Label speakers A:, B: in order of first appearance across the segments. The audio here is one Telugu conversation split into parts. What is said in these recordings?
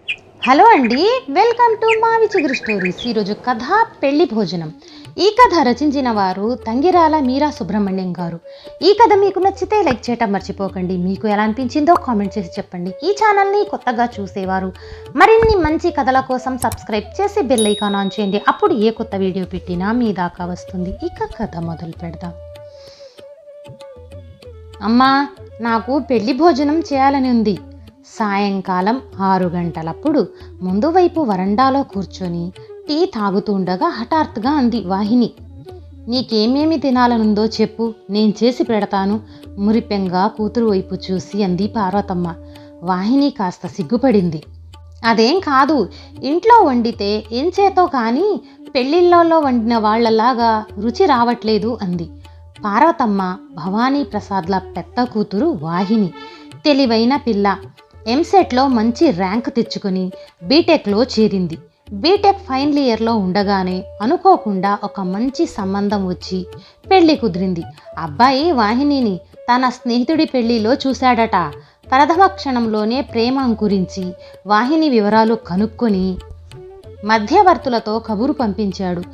A: హలో అండి, వెల్కమ్ టు మావి చిగురు స్టోరీస్. ఈరోజు కథ పెళ్లి భోజనం. ఈ కథ రచించిన వారు తంగిరాల మీరా సుబ్రహ్మణ్యం గారు. ఈ కథ మీకు నచ్చితే లైక్ చేయటం మర్చిపోకండి. మీకు ఎలా అనిపించిందో కామెంట్ చేసి చెప్పండి. ఈ ఛానల్ని కొత్తగా చూసేవారు మరిన్ని మంచి కథల కోసం సబ్స్క్రైబ్ చేసి బెల్ ఐకాన్ ఆన్ చేయండి. అప్పుడు ఏ కొత్త వీడియో పెట్టినా మీ దాకా వస్తుంది. ఇక కథ మొదలు పెడదాం. అమ్మా, నాకు పెళ్లి భోజనం చేయాలని ఉంది. సాయంకాలం 6 గంటలప్పుడు ముందు వైపు వరండాలో కూర్చొని టీ తాగుతుండగా హఠాత్తుగా అంది వాహిని. నీకేమేమి తినాలనుందో చెప్పు, నేను చేసి పెడతాను. మురిపెంగా కూతురు వైపు చూసి అంది పార్వతమ్మ. వాహిని కాస్త సిగ్గుపడింది. అదేం కాదు, ఇంట్లో వండితే ఎంచేతో కానీ పెళ్ళిళ్ళలో వండిన వాళ్లలాగా రుచి రావట్లేదు అంది. పార్వతమ్మ భవానీ ప్రసాద్ల పెద్ద కూతురు వాహిని. తెలివైన పిల్ల. ఎంసెట్లో మంచి ర్యాంక్ తెచ్చుకొని బీటెక్లో చేరింది. బీటెక్ ఫైనల్ ఇయర్లో ఉండగానే అనుకోకుండా ఒక మంచి సంబంధం వచ్చి పెళ్లి కుదిరింది. అబ్బాయి వాహినిని తన స్నేహితుడి పెళ్లిలో చూశాడట. ప్రథమ క్షణంలోనే ప్రేమ అంకురించి వాహిని వివరాలు కనుక్కొని మధ్యవర్తులతో కబురు పంపించాడు.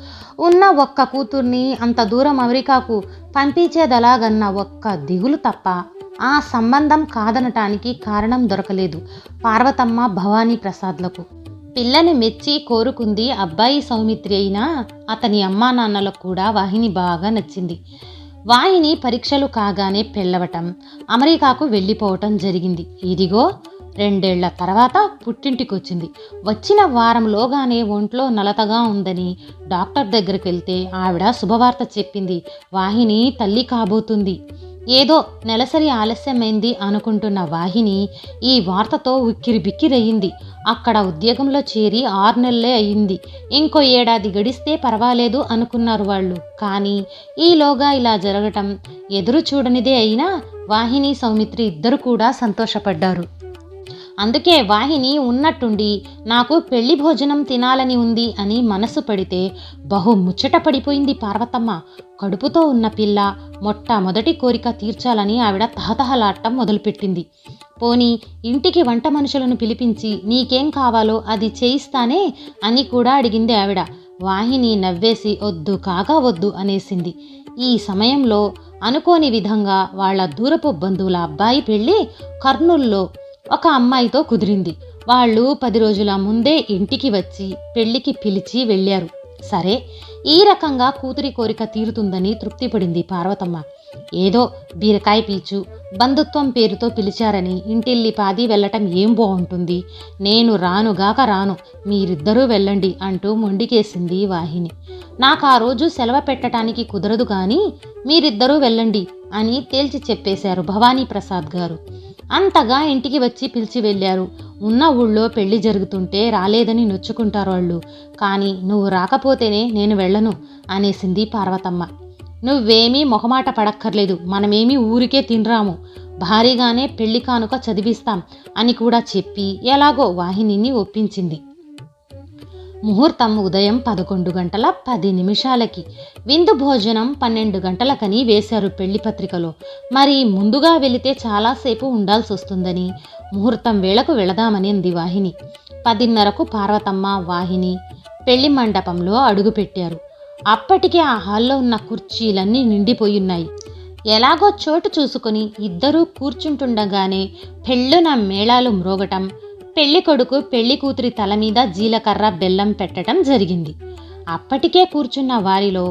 A: ఉన్న ఒక్క కూతుర్ని అంత దూరం అమెరికాకు పంపించేదలాగన్న ఒక్క దిగులు తప్ప ఆ సంబంధం కాదనటానికి కారణం దొరకలేదు పార్వతమ్మ భవానీ ప్రసాద్లకు. పిల్లని మెచ్చి కోరుకుంది అబ్బాయి సౌమిత్రి అయినా అతని అమ్మా నాన్నలకు కూడా వాహిని బాగా నచ్చింది. వాహిని పరీక్షలు కాగానే పెళ్ళవటం, అమెరికాకు వెళ్ళిపోవటం జరిగింది. ఇదిగో 2 ఏళ్ల తర్వాత పుట్టింటికొచ్చింది. వచ్చిన వారంలోగానే ఒంట్లో నలతగా ఉందని డాక్టర్ దగ్గరికి వెళ్తే ఆవిడ శుభవార్త చెప్పింది. వాహిని తల్లి కాబోతుంది. ఏదో నెలసరి ఆలస్యమైంది అనుకుంటున్న వాహిని ఈ వార్తతో ఉక్కిరి బిక్కిరయ్యింది. అక్కడ ఉద్యోగంలో చేరి 6 నెలలే అయ్యింది. ఇంకో ఏడాది గడిస్తే పర్వాలేదు అనుకున్నారు వాళ్ళు. కానీ ఈలోగా ఇలా జరగటం ఎదురు చూడనిదే అయినా వాహిని సౌమిత్రి ఇద్దరు కూడా సంతోషపడ్డారు. అందుకే వాహిని ఉన్నట్టుండి నాకు పెళ్లి భోజనం తినాలని ఉంది అని మనసు పడితే బహు ముచ్చట పడిపోయింది పార్వతమ్మ. కడుపుతో ఉన్న పిల్ల మొట్టమొదటి కోరిక తీర్చాలని ఆవిడ తహతహలాడటం మొదలుపెట్టింది. పోనీ ఇంటికి వంట మనుషులను పిలిపించి నీకేం కావాలో అది చేయిస్తానే అని కూడా అడిగింది ఆవిడ. వాహిని నవ్వేసి వద్దు కాగా వద్దు అనేసింది. ఈ సమయంలో అనుకోని విధంగా వాళ్ళ దూరపు బంధువుల అబ్బాయి పెళ్ళి కర్నూల్లో ఒక అమ్మాయితో కుదిరింది. వాళ్ళు 10 రోజుల ముందే ఇంటికి వచ్చి పెళ్లికి పిలిచి వెళ్ళారు. సరే, ఈ రకంగా కూతురి కోరిక తీరుతుందని తృప్తిపడింది పార్వతమ్మ. ఏదో బీరకాయ పీచు బంధుత్వం పేరుతో పిలిచారని ఇంటిల్లి పాది వెళ్ళటం ఏం బాగుంటుంది. నేను రానుగాక రాను, మీరిద్దరూ వెళ్ళండి అంటూ మొండికేసింది వాహిని. నాకు ఆ రోజు సెలవు పెట్టడానికి కుదరదు కానీ మీరిద్దరూ వెళ్ళండి అని తేల్చి చెప్పేశారు భవానీ ప్రసాద్ గారు. అంతగా ఇంటికి వచ్చి పిలిచి వెళ్ళారు. ఉన్న ఊళ్ళో పెళ్లి జరుగుతుంటే రాలేదని నొచ్చుకుంటారు వాళ్ళు. కానీ నువ్వు రాకపోతేనే నేను వెళ్ళను అనేసింది పార్వతమ్మ. నువ్వేమీ మొహమాట పడక్కర్లేదు, మనమేమీ ఊరికే తినరాము, భారీగానే పెళ్లి కానుక చదివిస్తాం అని కూడా చెప్పి ఎలాగో వాహినిని ఒప్పించింది. ముహూర్తం ఉదయం 11 గంటల 10 నిమిషాలకి. విందు భోజనం 12 గంటలకని వేశారు పెళ్లి పత్రికలో. మరి ముందుగా వెళితే చాలాసేపు ఉండాల్సి వస్తుందని ముహూర్తం వేళకు వెళదామని అంది వాహిని. 10:30కు పార్వతమ్మ వాహిని పెళ్లి మండపంలో అడుగుపెట్టారు. అప్పటికే ఆ హాల్లో ఉన్న కుర్చీలన్నీ నిండిపోయున్నాయి. ఎలాగో చోటు చూసుకొని ఇద్దరూ కూర్చుంటుండగానే పెళ్ళున మేళాలు మ్రోగటం, పెళ్లి కొడుకు పెళ్లి కూతురి తల మీద జీలకర్ర బెల్లం పెట్టడం జరిగింది. అప్పటికే కూర్చున్న వారిలో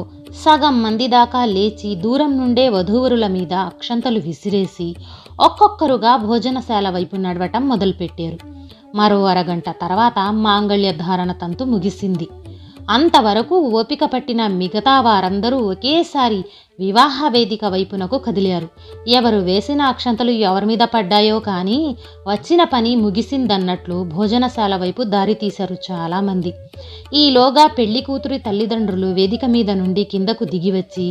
A: సగం మంది దాకా లేచి దూరం నుండే వధూవరుల మీద అక్షంతలు విసిరేసి ఒక్కొక్కరుగా భోజనశాల వైపు నడవటం మొదలుపెట్టారు. మరో అరగంట తర్వాత మాంగళ్య ధారణ తంతు ముగిసింది. అంతవరకు ఓపిక పట్టిన మిగతా వారందరూ ఒకేసారి వివాహ వేదిక వైపునకు కదిలారు. ఎవరు వేసిన అక్షంతలు ఎవరి మీద పడ్డాయో కానీ వచ్చిన పని ముగిసిందన్నట్లు భోజనశాల వైపు దారి తీశారు చాలామంది. ఈలోగా పెళ్లి కూతురి తల్లిదండ్రులు వేదిక మీద నుండి కిందకు దిగివచ్చి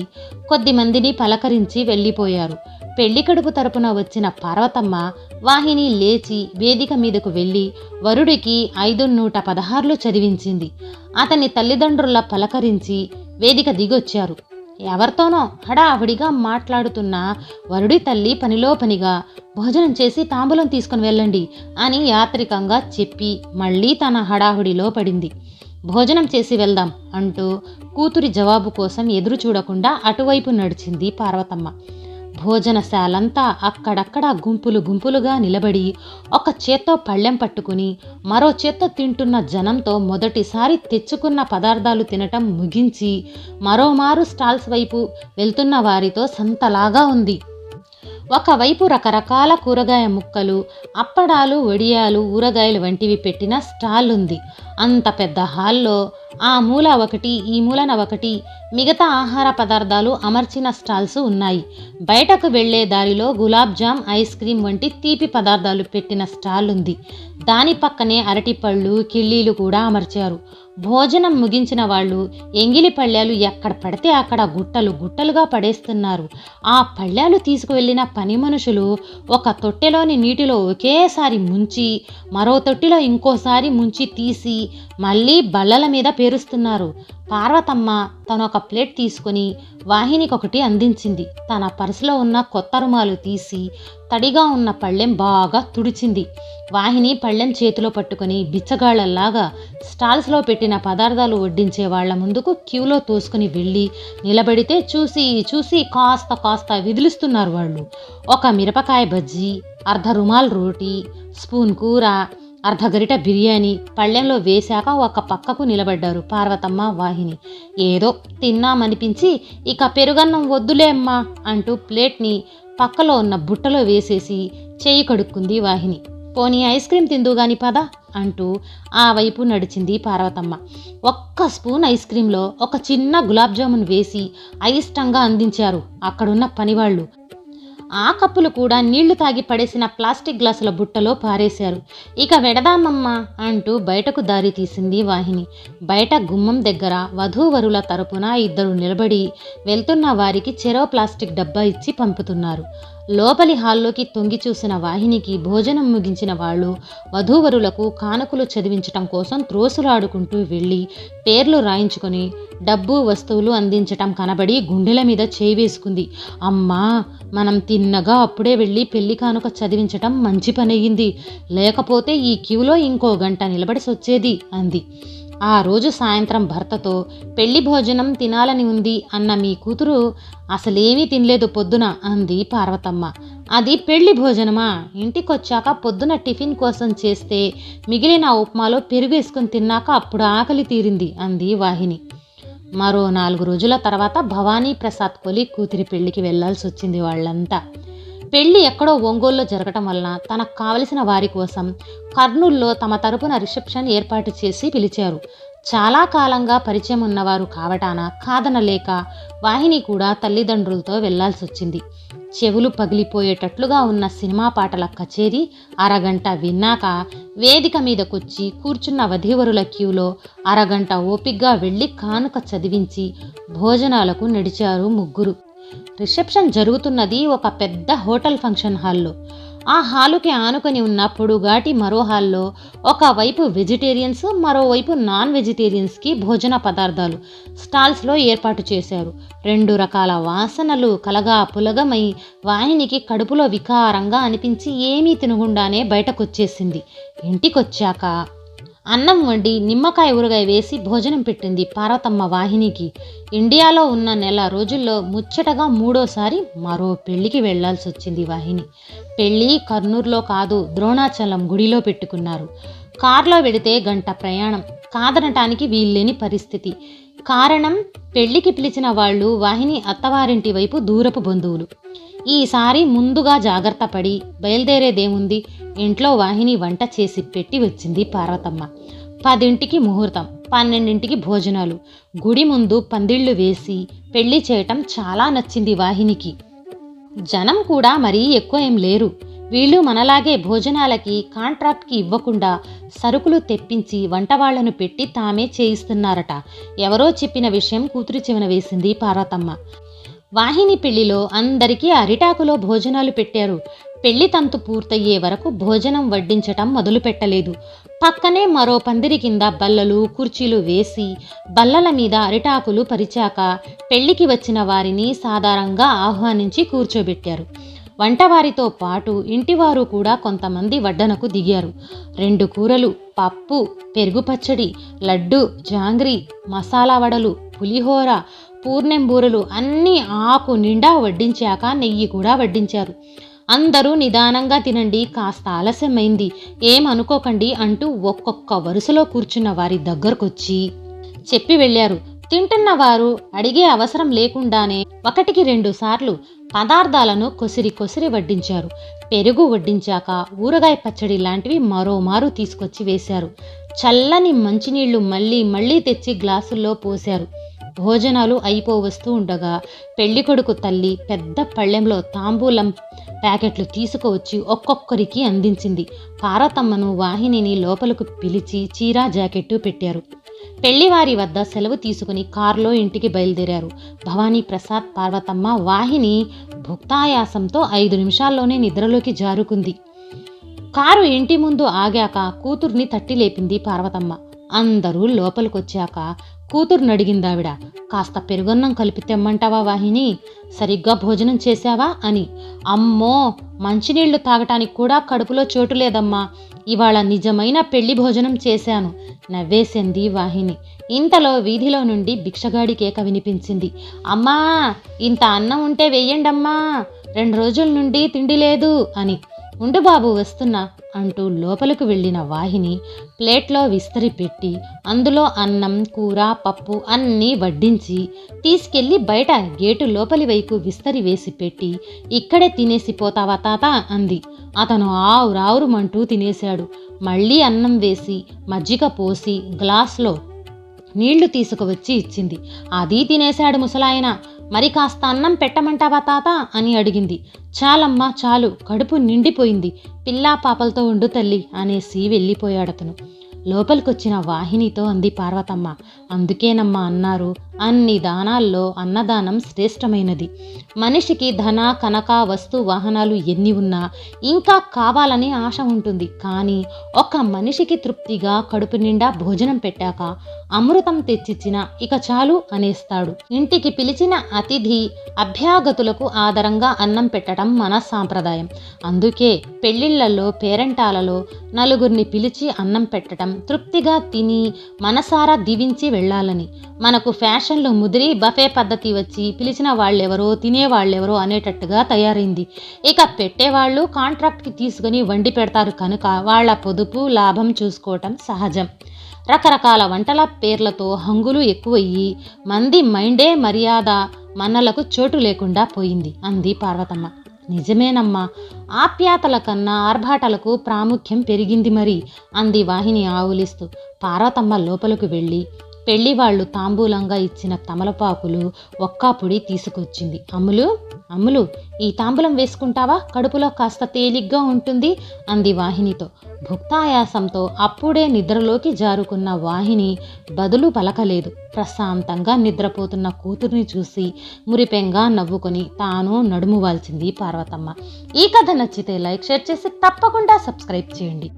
A: కొద్దిమందిని పలకరించి వెళ్ళిపోయారు. పెళ్లి కడుపు తరపున వచ్చిన పార్వతమ్మ వాహిని లేచి వేదిక మీదకు వెళ్ళి వరుడికి 516 చదివించింది. అతని తల్లిదండ్రుల పలకరించి వేదిక దిగొచ్చారు. ఎవరితోనో హడావిడిగా మాట్లాడుతున్న వరుడి తల్లి పనిలో పనిగా భోజనం చేసి తాంబూలం తీసుకుని వెళ్ళండి అని యాత్రికంగా చెప్పి మళ్ళీ తన హడావిడిలో పడింది. భోజనం చేసి వెళ్దాం అంటూ కూతురి జవాబు కోసం ఎదురు చూడకుండా అటువైపు నడిచింది పార్వతమ్మ. భోజనశాలంతా అక్కడక్కడ గుంపులు గుంపులుగా నిలబడి ఒక చేత్తో పళ్ళెం పట్టుకుని మరో చేత్తో తింటున్న జనంతో మొదటిసారి తెచ్చుకున్న పదార్థాలు తినటం ముగించి మరోమారు స్టాల్స్ వైపు వెళ్తున్న వారితో సంతలాగా ఉంది. ఒకవైపు రకరకాల కూరగాయ ముక్కలు, అప్పడాలు, వడియాలు, ఊరగాయలు వంటివి పెట్టిన స్టాల్ ఉంది. అంత పెద్ద హాల్లో ఆ మూల ఒకటి, ఈ మూలన ఒకటి మిగతా ఆహార పదార్థాలు అమర్చిన స్టాల్స్ ఉన్నాయి. బయటకు వెళ్లే దారిలో గులాబ్ జామ్, ఐస్ క్రీం వంటి తీపి పదార్థాలు పెట్టిన స్టాల్ ఉంది. దాని పక్కనే అరటిపళ్ళు, కిళ్ళీలు కూడా అమర్చారు. భోజనం ముగించిన వాళ్ళు ఎంగిలి పళ్ళాలు ఎక్కడ పడితే అక్కడ గుట్టలు గుట్టలుగా పడేస్తున్నారు. ఆ పళ్ళాలు తీసుకువెళ్ళిన పని మనుషులు ఒక తొట్టెలోని నీటిలో ఒకేసారి ముంచి మరో తొట్టిలో ఇంకోసారి ముంచి తీసి మళ్ళీ బల్లల మీద పేరుస్తున్నారు. పార్వతమ్మ తనొక ప్లేట్ తీసుకుని వాహినికి అందించింది. తన పర్సులో ఉన్న కొత్త రుమాలు తీసి తడిగా ఉన్న పళ్ళెం బాగా తుడిచింది. వాహిని పళ్ళెం చేతిలో పట్టుకుని బిచ్చగాళ్లలాగా స్టాల్స్లో పెట్టిన పదార్థాలు వడ్డించే వాళ్ల ముందుకు క్యూలో తోసుకుని వెళ్ళి నిలబడితే చూసి చూసి కాస్త కాస్త విదిలిస్తున్నారు వాళ్ళు. ఒక మిరపకాయ బజ్జీ, అర్ధ రుమాల్ రోటీ, స్పూన్ కూర, అర్ధ గరిట బిర్యానీ పళ్ళెంలో వేశాక ఒక పక్కకు నిలబడ్డారు పార్వతమ్మ, వాహిని. ఏదో తిన్నామనిపించి ఇక పెరుగన్నం వద్దులే అమ్మా అంటూ ప్లేట్ని పక్కలో ఉన్న బుట్టలో వేసేసి చెయ్యి కడుక్కుంది వాహిని. పోనీ ఐస్ క్రీం తిందుగాని పద అంటూ ఆ వైపు నడిచింది పార్వతమ్మ. ఒక్క స్పూన్ ఐస్ క్రీంలో ఒక చిన్న గులాబ్ జామున్ వేసి అయిష్టంగా అందించారు అక్కడున్న పనివాళ్ళు. ఆ కప్పులు కూడా నీళ్లు తాగి పడేసిన ప్లాస్టిక్ గ్లాసుల బుట్టలో పారేశారు. ఇక వెడదామమ్మా అంటూ బయటకు దారి తీసింది వాహిని. బయట గుమ్మం దగ్గర వధూవరుల తరపున ఇద్దరు నిలబడి వెళ్తున్న వారికి చెరో ప్లాస్టిక్ డబ్బా ఇచ్చి పంపుతున్నారు. లోపలి హాల్లోకి తొంగి చూసిన వాహినికి భోజనం ముగించిన వాళ్ళు వధూవరులకు కానుకలు చదివించటం కోసం త్రోసులాడుకుంటూ వెళ్ళి పేర్లు రాయించుకొని డబ్బు వస్తువులు అందించటం కనబడి గుండెల మీద చేయి వేసుకుంది. అమ్మా, మనం తిన్నగా అప్పుడే వెళ్ళి పెళ్లి కానుక చదివించటం మంచి పనయ్యింది, లేకపోతే ఈ క్యూలో ఇంకో గంట నిలబడిసొచ్చేది అంది. ఆ రోజు సాయంత్రం భర్తతో పెళ్లి భోజనం తినాలని ఉంది అన్న మీ కూతురు అసలేమీ తినలేదు పొద్దున అంది పార్వతమ్మ. అది పెళ్లి భోజనమా? ఇంటికొచ్చాక పొద్దున టిఫిన్ కోసం చేస్తే మిగిలిన ఉప్మాలో పెరుగేసుకుని తిన్నాక అప్పుడు ఆకలి తీరింది అంది వాహిని. మరో 4 రోజుల తర్వాత భవానీ ప్రసాద్ కొలి కూతురి పెళ్లికి వెళ్లాల్సి వచ్చింది వాళ్ళంతా. పెళ్లి ఎక్కడో ఒంగోలులో జరగటం వలన తనకు కావలసిన వారి కోసం కర్నూల్లో తమ తరపున రిసెప్షన్ ఏర్పాటు చేసి పిలిచారు. చాలా కాలంగా పరిచయం ఉన్నవారు కావటాన కాదనలేక వాహిని కూడా తల్లిదండ్రులతో వెళ్లాల్సి వచ్చింది. చెవులు పగిలిపోయేటట్లుగా ఉన్న సినిమా పాటల కచేరీ అరగంట విన్నాక వేదిక మీదకొచ్చి కూర్చున్న వధీవరుల క్యూలో అరగంట ఓపిగ్గా వెళ్ళి కానుక చదివించి భోజనాలకు నడిచారు ముగ్గురు. రిసెప్షన్ జరుగుతున్నది ఒక పెద్ద హోటల్ ఫంక్షన్ హాల్లో. ఆ హాలుకి ఆనుకొని ఉన్న పొడుగాటి మరో హాల్లో ఒకవైపు వెజిటేరియన్స్, మరోవైపు నాన్ వెజిటేరియన్స్కి భోజన పదార్థాలు స్టాల్స్లో ఏర్పాటు చేశారు. 2 రకాల వాసనలు కలగా పులగమై వాహినికి కడుపులో వికారంగా అనిపించి ఏమీ తినకుండానే బయటకొచ్చేసింది. ఇంటికొచ్చాక అన్నం వండి నిమ్మకాయ ఊరగాయ వేసి భోజనం పెట్టింది పార్వతమ్మ వాహినికి. ఇండియాలో ఉన్న నెల రోజుల్లో ముచ్చటగా 3వసారి మరో పెళ్లికి వెళ్లాల్సి వచ్చింది వాహిని. పెళ్ళి కర్నూలులో కాదు, ద్రోణాచలం గుడిలో పెట్టుకున్నారు. కారులో వెడితే గంట ప్రయాణం, కాదనటానికి వీల్లేని పరిస్థితి. కారణం, పెళ్లికి పిలిచిన వాళ్ళు వాహిని అత్తవారింటి వైపు దూరపు బంధువులు. ఈసారి ముందుగా జాగ్రత్త పడి బయలుదేరేదేముంది, ఇంట్లో వాహిని వంట చేసి పెట్టి వచ్చింది పార్వతమ్మ. 10ంటికి ముహూర్తం, 12ంటికి భోజనాలు, గుడి ముందు పందిళ్లు వేసి పెళ్లి చేయటం చాలా నచ్చింది వాహినికి. జనం కూడా మరీ ఎక్కువ ఏం లేరు. వీళ్ళు మనలాగే భోజనాలకి కాంట్రాక్ట్కి ఇవ్వకుండా సరుకులు తెప్పించి వంటవాళ్లను పెట్టి తామే చేయిస్తున్నారట. ఎవరో చెప్పిన విషయం కూతురి చెవిన వేసింది పార్వతమ్మ. వాహిని పెళ్లిలో అందరికీ అరిటాకులో భోజనాలు పెట్టారు. పెళ్లి తంతు పూర్తయ్యే వరకు భోజనం వడ్డించటం మొదలు పెట్టలేదు. పక్కనే మరో పందిరి కింద బల్లలు కుర్చీలు వేసి బల్లల మీద అరిటాకులు పరిచాక పెళ్లికి వచ్చిన వారిని సాధారణంగా ఆహ్వానించి కూర్చోబెట్టారు. వంటవారితో పాటు ఇంటివారు కూడా కొంతమంది వడ్డనకు దిగారు. 2 కూరలు, పప్పు, పెరుగు పచ్చడి, లడ్డు, జాంగ్రీ, మసాలా వడలు, పులిహోర, పూర్ణెం బూరెలు అన్నీ ఆకు నిండా వడ్డించాక నెయ్యి కూడా వడ్డించారు. అందరూ నిదానంగా తినండి, కాస్త ఆలస్యమైంది, ఏమనుకోకండి అంటూ ఒక్కొక్క వరుసలో కూర్చున్న వారి దగ్గరకొచ్చి చెప్పి వెళ్ళారు. తింటున్న వారు అడిగే అవసరం లేకుండానే 1కి 2 సార్లు పదార్థాలను కొసిరి కొసిరి వడ్డించారు. పెరుగు వడ్డించాక ఊరగాయ పచ్చడి లాంటివి మరోమారు తీసుకొచ్చి వేశారు. చల్లని మంచినీళ్లు మళ్ళీ మళ్ళీ తెచ్చి గ్లాసుల్లో పోశారు. భోజనాలు అయిపోవస్తూ ఉండగా పెళ్ళికొడుకు తల్లి పెద్ద పళ్ళెంలో తాంబూలం ప్యాకెట్లు తీసుకువచ్చి ఒక్కొక్కరికి అందించింది. పార్వతమ్మను వాహినిని లోపలకు పిలిచి చీర జాకెట్టు పెట్టారు. పెళ్లివారి వద్ద సెలవు తీసుకుని కారులో ఇంటికి బయలుదేరారు. భవానీ ప్రసాద్, పార్వతమ్మ. వాహిని భుక్తాయాసంతో 5 నిమిషాల్లోనే నిద్రలోకి జారుకుంది. కారు ఇంటి ముందు ఆగాక కూతుర్ని తట్టి లేపింది పార్వతమ్మ. అందరూ లోపలికొచ్చాక కూతుర్నడిగిందావిడ, కాస్త పెరుగన్నం కలిపి తెమ్మంటావా వాహిని? సరిగ్గా భోజనం చేశావా అని. అమ్మో, మంచినీళ్లు తాగటానికి కూడా కడుపులో చోటు లేదమ్మా, ఇవాళ నిజమైన పెళ్లి భోజనం చేశాను నవ్వేసింది వాహిని. ఇంతలో వీధిలో నుండి భిక్షగాడి కేక వినిపించింది. అమ్మా, ఇంత అన్నం ఉంటే వెయ్యండమ్మా, 2 రోజుల నుండి తిండి లేదు అని. ఉండు బాబు వస్తున్నా అంటూ లోపలకు వెళ్ళిన వాహిని ప్లేట్లో విస్తరి పెట్టి అందులో అన్నం, కూర, పప్పు అన్నీ వడ్డించి తీసుకెళ్లి బయట గేటు లోపలి వైపు విస్తరి వేసి పెట్టి, ఇక్కడే తినేసి పోతావా తాత అంది. అతను ఆవురావురుమంటూ తినేశాడు. మళ్ళీ అన్నం వేసి మజ్జిగ పోసి గ్లాస్లో నీళ్లు తీసుకువచ్చి ఇచ్చింది. అది తినేశాడు ముసలాయన. మరి కాస్త అన్నం పెట్టమంటావా తాత అని అడిగింది. చాలమ్మా చాలు, కడుపు నిండిపోయింది, పిల్లా పాపలతో ఉండు తల్లి అనేసి వెళ్ళిపోయాడతను. లోపలికొచ్చిన వాహినితో అంది పార్వతమ్మ, అందుకేనమ్మా అన్నారు, అన్ని దానాల్లో అన్నదానం శ్రేష్టమైనది. మనిషికి ధన కనక వస్తు వాహనాలు ఎన్ని ఉన్నా ఇంకా కావాలని ఆశ ఉంటుంది. కానీ ఒక మనిషికి తృప్తిగా కడుపు నిండా భోజనం పెట్టాక అమృతం తెచ్చిచ్చిన ఇక చాలు అనేస్తాడు. ఇంటికి పిలిచిన అతిథి అభ్యాగతులకు ఆదరంగా అన్నం పెట్టడం మన సాంప్రదాయం. అందుకే పెళ్లిళ్లలో పేరంటాలలో నలుగురిని పిలిచి అన్నం పెట్టడం, తృప్తిగా తిని మనసారా దీవించి వెళ్ళాలని. మనకు ఫ్యాషన్లు ముదిరి బఫే పద్ధతి వచ్చి పిలిచిన వాళ్ళెవరో తినేవాళ్ళెవరో అనేటట్టుగా తయారైంది. ఇక పెట్టేవాళ్ళు కాంట్రాక్ట్కి తీసుకుని వండి పెడతారు కనుక వాళ్ళ పొదుపు లాభం చూసుకోవటం సహజం. రకరకాల వంటల పేర్లతో హంగులు ఎక్కువయ్యి మంది మైండే మర్యాద మన్నలకు చోటు లేకుండా పోయింది అంది పార్వతమ్మ. నిజమేనమ్మా, ఆప్యాతల కన్నా ఆర్భాటాలకు ప్రాముఖ్యం పెరిగింది మరి అంది వాహిని ఆవులిస్తూ. పార్వతమ్మ లోపలకు వెళ్ళి పెళ్లివాళ్లు తాంబూలంగా ఇచ్చిన తమలపాకులు, ఒక్కాపుడి తీసుకొచ్చింది. అమ్ములు, ఈ తాంబూలం వేసుకుంటావా? కడుపులో కాస్త తేలిగ్గా ఉంటుంది అంది వాహినితో. భుక్తాయాసంతో అప్పుడే నిద్రలోకి జారుకున్న వాహిని బదులు పలకలేదు. ప్రశాంతంగా నిద్రపోతున్న కూతుర్ని చూసి మురిపెంగా నవ్వుకొని తాను నడుము వాల్చింది పార్వతమ్మ. ఈ కథ నచ్చితే లైక్, షేర్ చేసి తప్పకుండా సబ్స్క్రైబ్ చేయండి.